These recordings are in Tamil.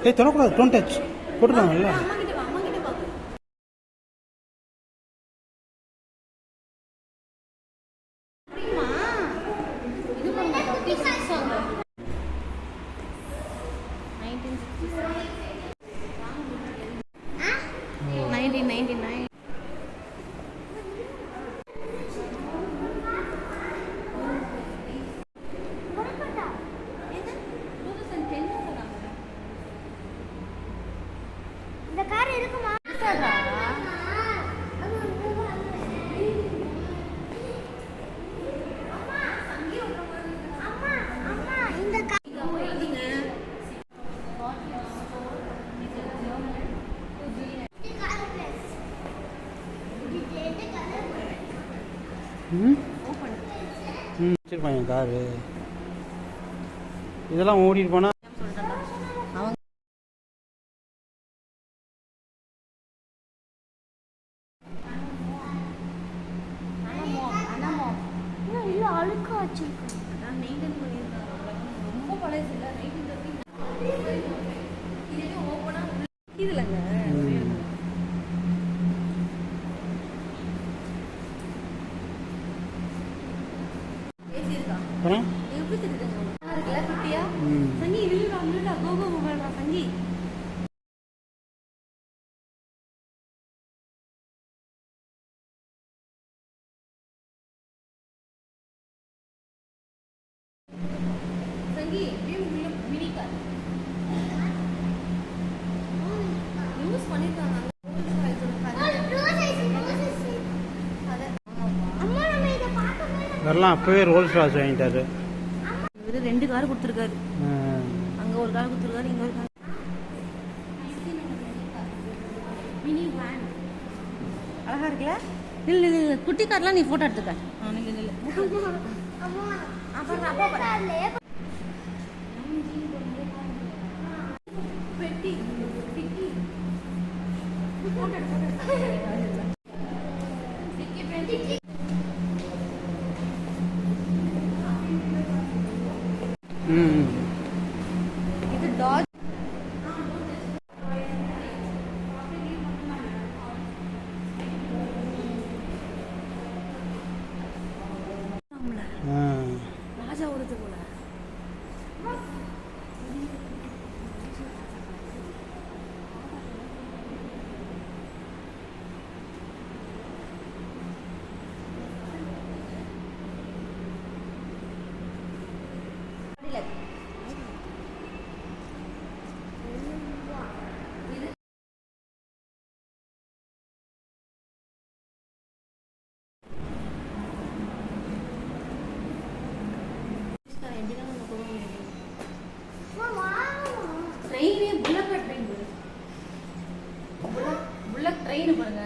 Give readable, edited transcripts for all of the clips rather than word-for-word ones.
ஏய் தொடக்கூடாது, டோன்ட் டச். போட்டுருக்காங்கல்ல. இந்த கார் இருக்குமா? வச்சிருப்பாங்க காரு. இதெல்லாம் ஓடிட்டு போனால் அழுக்கா வச்சிருக்கேன். ரொம்ப பழசு இல்லை. இதுலங்க எப்படி தெரியுதுங்க குட்டியா சங்கி இல்ல கோகோ மொபைல் சங்கி சங்கி மினி கார் யூஸ் பண்ணிருக்காங்க. வரலாம். அப்போவே ரோல்ஸ் ராய்ஸ் வாங்கிட்டாரு. இவர் 2 கார் கொடுத்துருக்காரு. அங்கே ஒரு கார் கொடுத்துருக்காரு, இங்கே ஒரு கார். மினி வேன் அழகா இருக்குல்ல? இல்லை இல்லை இல்லை குட்டி கார்லாம் நீ ஃபோட்டோ எடுத்துக்க. இல்லை இல்லை பெட்டி இது டாஜ். ராஜா ஓடுது போல. Train bullet train bullet train பாருங்க.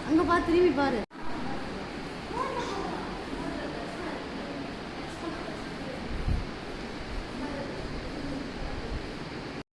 அங்க பாரு, திரும்பி பாரு.